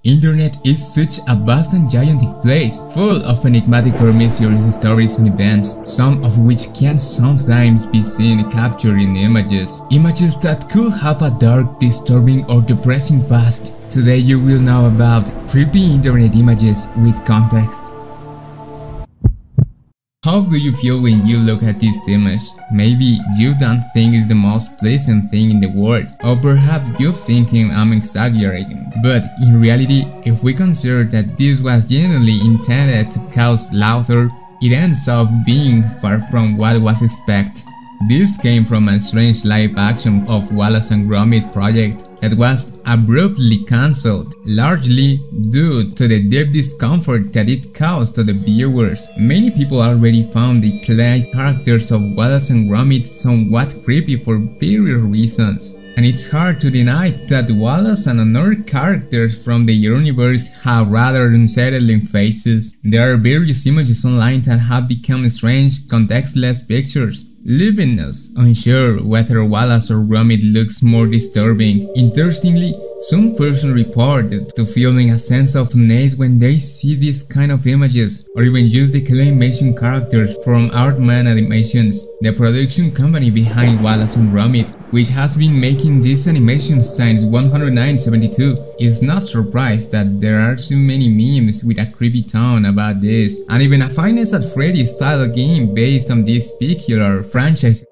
Internet is such a vast and gigantic place, full of enigmatic or mysterious stories and events, some of which can sometimes be seen captured in images. Images that could have a dark, disturbing or depressing past. Today you will know about creepy internet images with context. How do you feel when you look at this image? Maybe you don't think it's the most pleasant thing in the world, or perhaps you're thinking I'm exaggerating. But in reality, if we consider that this was genuinely intended to cause laughter, it ends up being far from what was expected. This came from a strange live action of Wallace and Gromit project that was abruptly cancelled, largely due to the deep discomfort that it caused to the viewers. Many people already found the clay characters of Wallace and Gromit somewhat creepy for various reasons. And it's hard to deny that Wallace and other characters from the universe have rather unsettling faces. There are various images online that have become strange, contextless pictures, leaving us unsure whether Wallace or Gromit looks more disturbing. Interestingly, some person reported to feeling a sense of unease when they see these kind of images, or even use the claymation characters from Artman Animations, the production company behind Wallace and Gromit, which has been making these animations since 1972. It's not surprised that there are so many memes with a creepy tone about this, and even a Five Nights at Freddy's style game based on this particular franchise.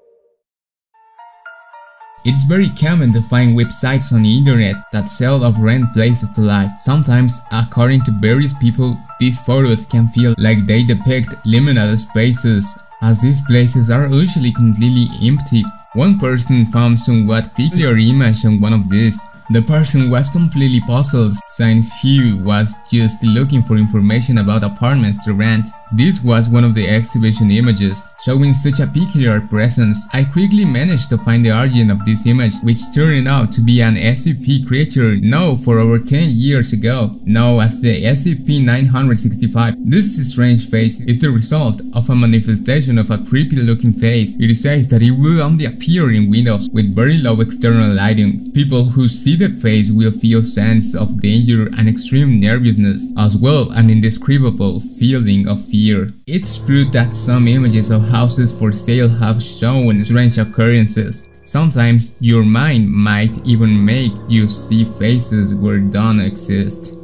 It's very common to find websites on the internet that sell or rent places to live. Sometimes, according to various people, these photos can feel like they depict liminal spaces, as these places are usually completely empty. One person found somewhat peculiar image on one of these. The person was completely puzzled since he was just looking for information about apartments to rent. This was one of the exhibition images, showing such a peculiar presence. I quickly managed to find the origin of this image, which turned out to be an SCP creature known for over 10 years ago, known as the SCP-965. This strange face is the result of a manifestation of a creepy looking face. It says that it will only appear in windows with very low external lighting. People who see the face will feel sense of danger and extreme nervousness, as well as an indescribable feeling of fear. It's true that some images of houses for sale have shown strange occurrences. Sometimes your mind might even make you see faces where don't exist.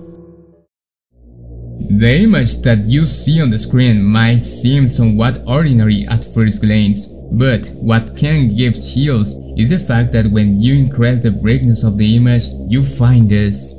The image that you see on the screen might seem somewhat ordinary at first glance, but what can give chills is the fact that when you increase the brightness of the image, you find this.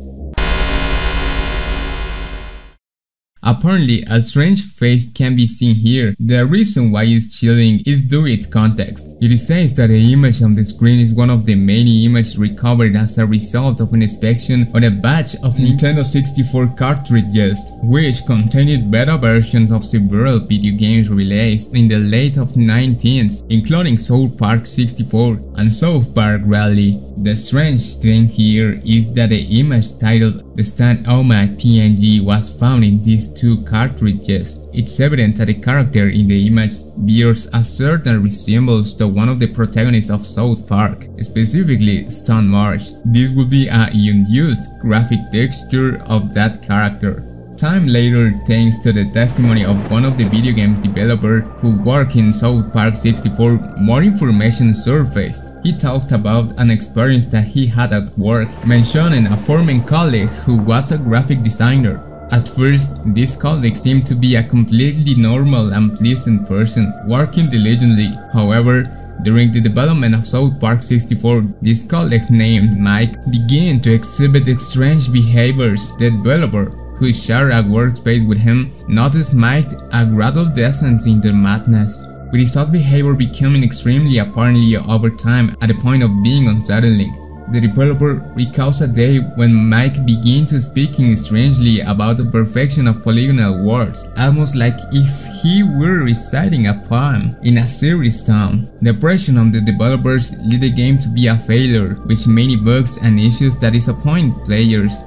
Apparently, a strange face can be seen here. The reason why it's chilling is due to its context. It says that the image on the screen is one of the many images recovered as a result of an inspection on a batch of Nintendo 64 cartridges, which contained beta versions of several video games released in the late of the 19th, including South Park 64 and South Park Rally. The strange thing here is that the image titled "The Stand Oma TNG" was found in these two cartridges. It's evident that the character in the image bears a certain resemblance to one of the protagonists of South Park, specifically Stone Marsh. This would be an unused graphic texture of that character. Time later, thanks to the testimony of one of the video games developers who worked in South Park 64, more information surfaced. He talked about an experience that he had at work, mentioning a former colleague who was a graphic designer. At first, this colleague seemed to be a completely normal and pleasant person, working diligently. However, during the development of South Park 64, this colleague named Mike began to exhibit strange behaviors. The developer, who shared a workspace with him, noticed Mike a gradual descent into madness, with his odd behavior becoming extremely apparently over time at the point of being unsettling. The developer recalls a day when Mike began to speaking strangely about the perfection of polygonal words, almost like if he were reciting a poem in a serious tone. The pressure on the developers led the game to be a failure, with many bugs and issues that disappoint players.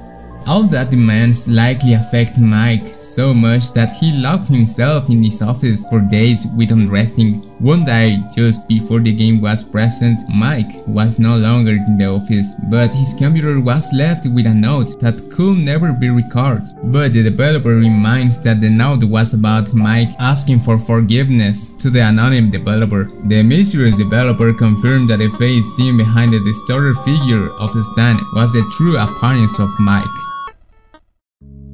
All that demands likely affect Mike so much that he locked himself in his office for days with unresting. One day, just before the game was present, Mike was no longer in the office, but his computer was left with a note that could never be recovered. But the developer reminds that the note was about Mike asking for forgiveness to the anonymous developer. The mysterious developer confirmed that the face seen behind the distorted figure of Stan was the true appearance of Mike.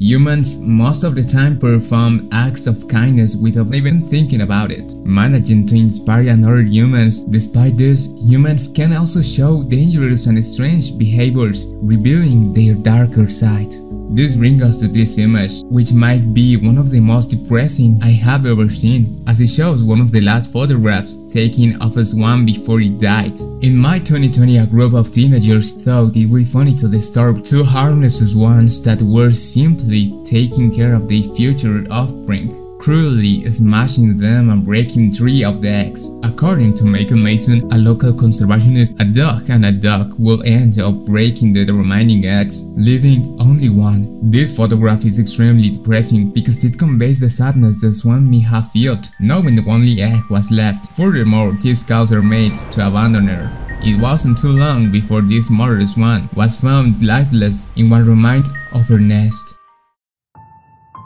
Humans most of the time perform acts of kindness without even thinking about it, managing to inspire other humans. Despite this, humans can also show dangerous and strange behaviors, revealing their darker side. This brings us to this image, which might be one of the most depressing I have ever seen, as it shows one of the last photographs taken of Swan before he died. In May 2020, a group of teenagers thought it would be funny to disturb two harmless swans that were simply taking care of their future offspring, cruelly smashing them and breaking 3 of the eggs. According to Maximun, a local conservationist, a dog and a duck will end up breaking the remaining eggs, leaving only one. This photograph is extremely depressing because it conveys the sadness the swan may have felt, knowing the only egg was left. Furthermore, these cows are made to abandon her. It wasn't too long before this mother swan was found lifeless in what remained of her nest.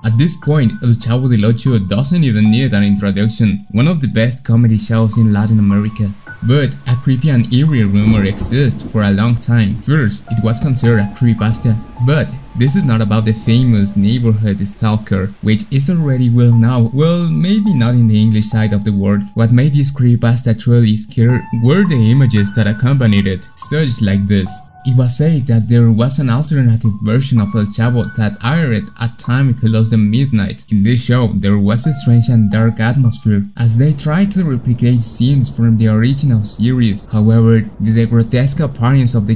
At this point, El Chavo del Ocho doesn't even need an introduction, one of the best comedy shows in Latin America. But a creepy and eerie rumor exists for a long time. First, it was considered a creepypasta, but this is not about the famous neighborhood stalker, which is already well known, well, maybe not in the English side of the world. What made this creepypasta truly scary were the images that accompanied it, such like this. It was said that there was an alternative version of El Chavo that aired at time close to midnight. In this show, there was a strange and dark atmosphere as they tried to replicate scenes from the original series. However, the grotesque appearance of the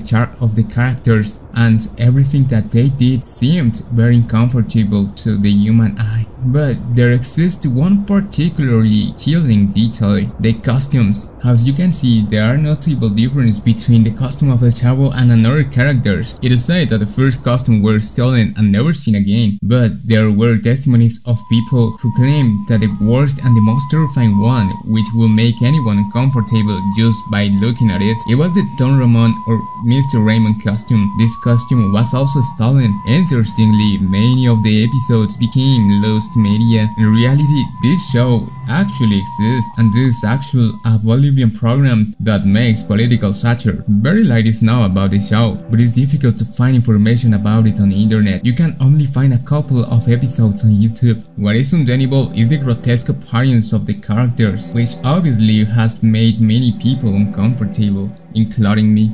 characters and everything that they did seemed very uncomfortable to the human eye. But there exists one particularly chilling detail: the costumes. As you can see, there are notable differences between the costume of El Chavo and another characters. It is said that the first costume were stolen and never seen again, but there were testimonies of people who claimed that the worst and the most terrifying one, which will make anyone uncomfortable just by looking at it, was the Don Ramon or Mr. Raymond costume. This costume was also stolen. Interestingly, many of the episodes became lost media. In reality, this show actually exists, and this is actually a Bolivian program that makes political satire. Very little know about the show, but it's difficult to find information about it on the internet. You can only find a couple of episodes on YouTube. What is undeniable is the grotesque appearance of the characters, which obviously has made many people uncomfortable, including me.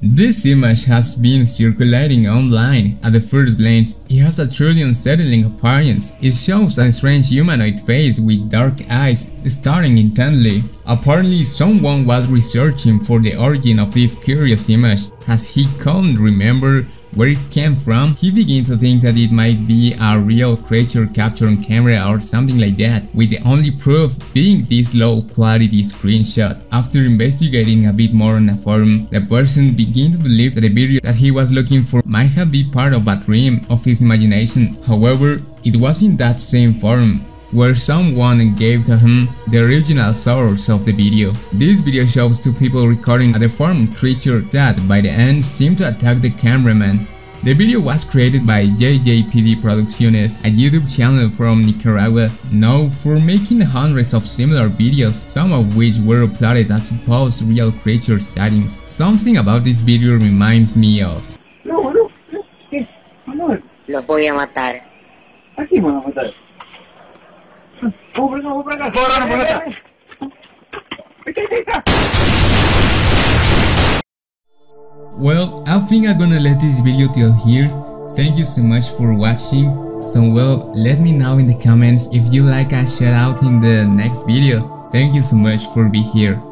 This image has been circulating online. At the first glance, it has a truly unsettling appearance. It shows a strange humanoid face with dark eyes, staring intently. Apparently, someone was researching for the origin of this curious image. As he couldn't remember where it came from, he began to think that it might be a real creature captured on camera or something like that, with the only proof being this low quality screenshot. After investigating a bit more on the forum, the person began to believe that the video that he was looking for might have been part of a dream of his imagination. However, it was in that same forum where someone gave to him the original source of the video. This video shows two people recording a deformed creature that by the end seemed to attack the cameraman. The video was created by JJPD Producciones, a YouTube channel from Nicaragua, known for making hundreds of similar videos, some of which were uploaded as supposed real creature sightings. Something about this video reminds me of... No, ¿qué? Manuel. Los voy a matar. ¿A quién van a matar? Vamos por acá. Corran por acá. Well, I think I'm gonna let this video till here. Thank you so much for watching. So well, let me know in the comments if you like a shout out in the next video. Thank you so much for being here.